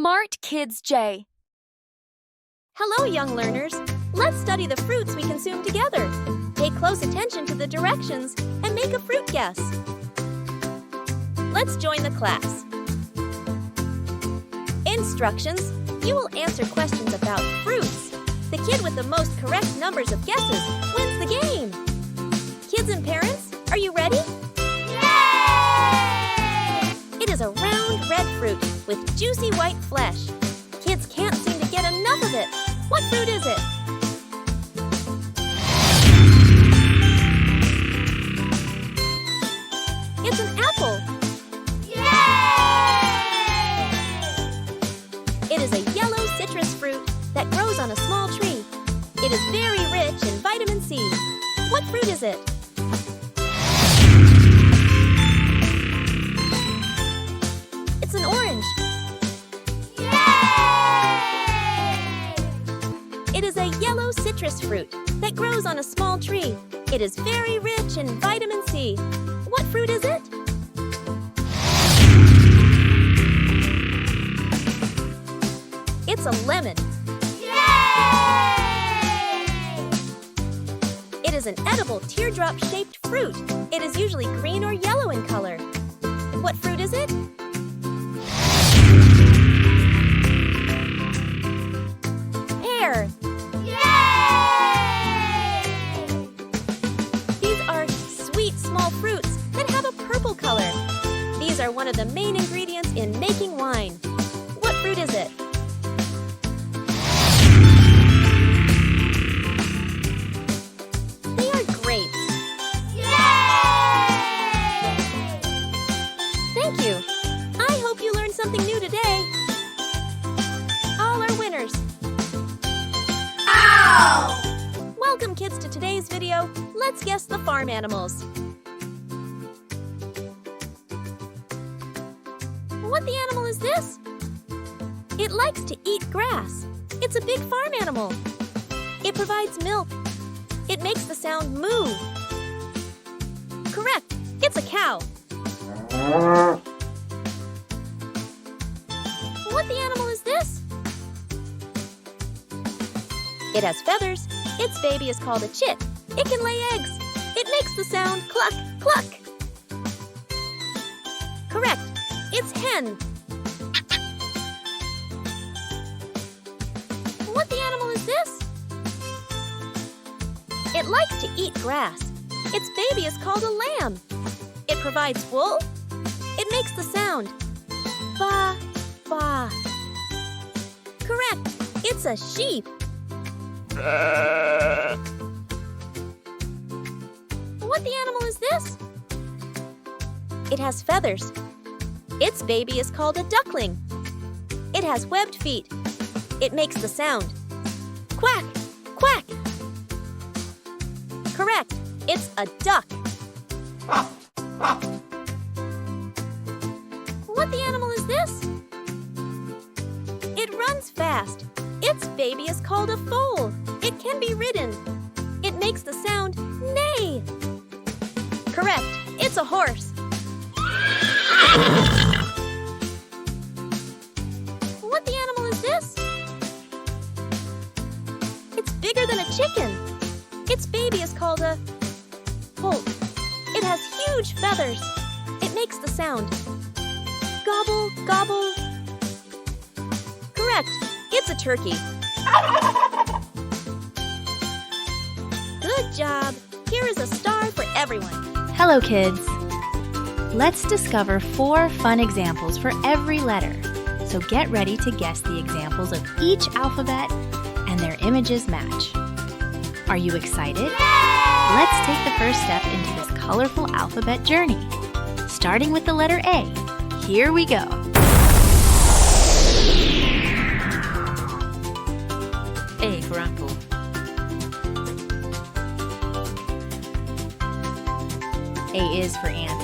Smart Kids J. Hello, young learners. Let's study the fruits we consume together. Pay close attention to the directions and make a fruit guess. Let's join the class. Instructions. You will answer questions about fruits. The kid with the most correct numbers of guesses wins the game. Kids and parents, are you ready? Yay! It is a round red fruit with juicy white flesh. Kids can't seem to get enough of it. What fruit is it? It's an apple. Yay! It is a yellow citrus fruit that grows on a small tree. It is very rich in vitamin C. What fruit is it? It's an orange. Yay! It is a yellow citrus fruit that grows on a small tree. It is very rich in vitamin C. What fruit is it? It's a lemon. Yay! It is an edible teardrop-shaped fruit. It is usually green or yellow in color. What fruit is it? Pear. Yay! These are sweet small fruits that have a purple color. These are one of the main ingredients in making wine. What fruit is it? They are grapes. Yay! Thank you. I hope you learned something new today. All are winners. Ow! Welcome, kids, to today's video. Let's guess the farm animals. What the animal is this? It likes to eat grass. It's a big farm animal. It provides milk. It makes the sound moo. Correct. It's a cow. What the animal is this? It has feathers. Its baby is called a chit. It can lay eggs. It makes the sound cluck, cluck. Correct. It's hen. What the animal is this? It likes to eat grass. Its baby is called a lamb. It provides wool. It makes the sound ba, ba. Correct. It's a sheep. What the animal is this? It has feathers. Its baby is called a duckling. It has webbed feet. It makes the sound quack, quack. Correct. It's a duck. What the animal is this? It runs fast. Its baby is called a foal. It can be ridden. It makes the sound neigh. Correct. It's a horse. What the animal is this? It's bigger than a chicken. Its baby is called a poult. It has huge feathers. It makes the sound gobble, gobble. Correct. It's a turkey. Good job. Here is a star for everyone. Hello, kids. Let's discover 4 fun examples for every letter. So get ready to guess the examples of each alphabet and their images match. Are you excited? Yay! Let's take the first step into this colorful alphabet journey. Starting with the letter A. Here we go. A for apple. A is for ant.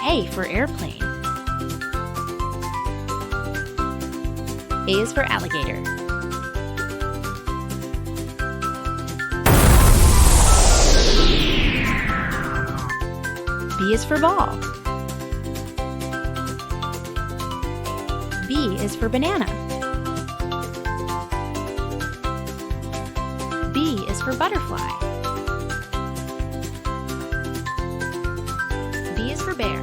A for airplane. A is for alligator. B is for ball. B is for banana. B is for butterfly. B is for bear.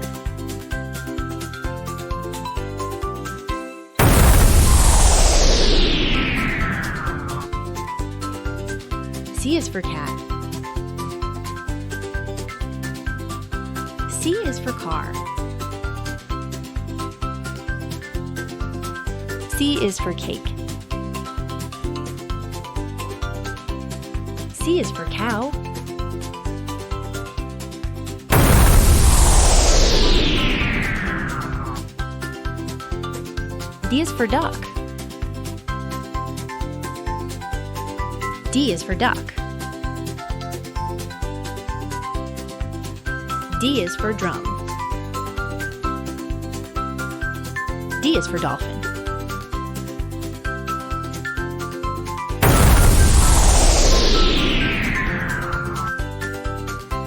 C is for cat. C is for car. C is for cake. C is for cow. D is for duck. D is for duck. D is for drum. D is for dolphin.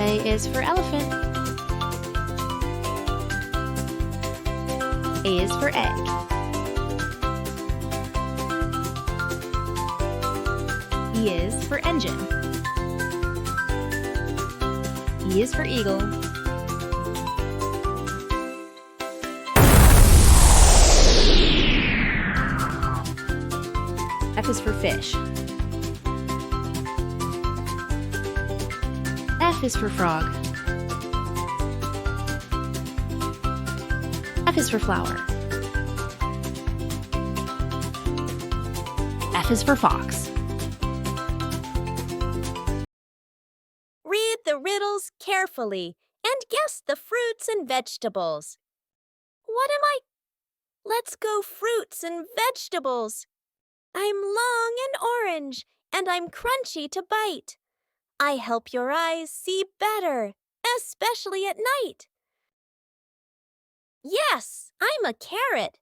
A is for elephant. A is for egg. E is for engine. E is for eagle. F is for fish. F is for frog. F is for flower. F is for fox. Read the riddles carefully and guess the fruits and vegetables. What am I? Let's go fruits and vegetables. I'm long and orange, and I'm crunchy to bite. I help your eyes see better, especially at night. Yes, I'm a carrot.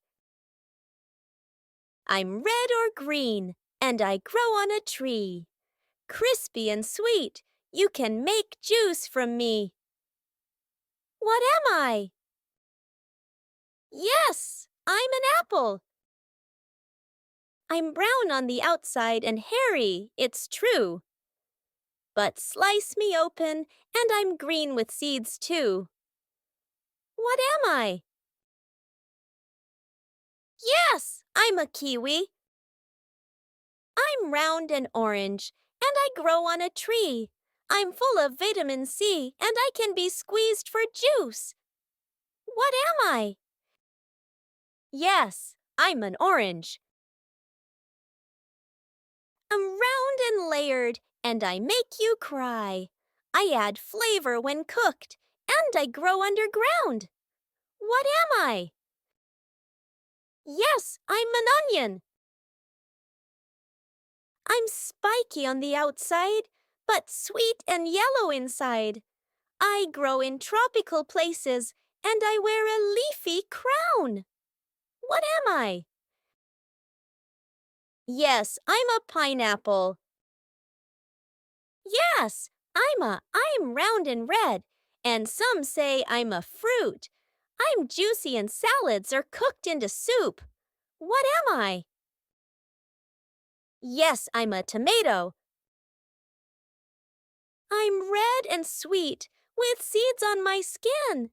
I'm red or green, and I grow on a tree. Crispy and sweet, you can make juice from me. What am I? Yes, I'm an apple. I'm brown on the outside and hairy, it's true. But slice me open, and I'm green with seeds too. What am I? Yes, I'm a kiwi. I'm round and orange, and I grow on a tree. I'm full of vitamin C, and I can be squeezed for juice. What am I? Yes, I'm an orange. I'm round and layered, and I make you cry. I add flavor when cooked, and I grow underground. What am I? Yes, I'm an onion. I'm spiky on the outside, but sweet and yellow inside. I grow in tropical places, and I wear a leafy crown. What am I? Yes, I'm a pineapple. Yes, I'm round and red, and some say I'm a fruit. I'm juicy in salads or cooked into soup. What am I? Yes, I'm a tomato. I'm red and sweet, with seeds on my skin.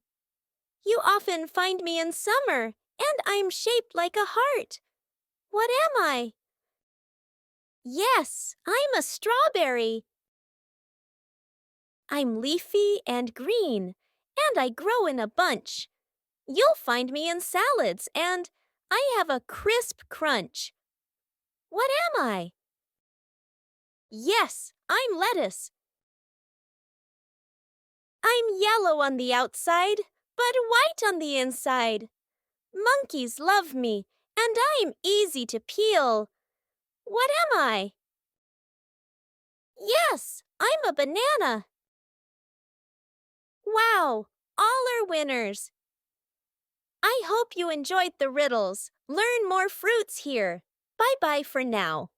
You often find me in summer, and I'm shaped like a heart. What am I? Yes, I'm a strawberry. I'm leafy and green, and I grow in a bunch. You'll find me in salads, and I have a crisp crunch. What am I? Yes, I'm lettuce. I'm yellow on the outside, but white on the inside. Monkeys love me, and I'm easy to peel. What am I? Yes, I'm a banana. Wow, all are winners. I hope you enjoyed the riddles. Learn more fruits here. Bye-bye for now.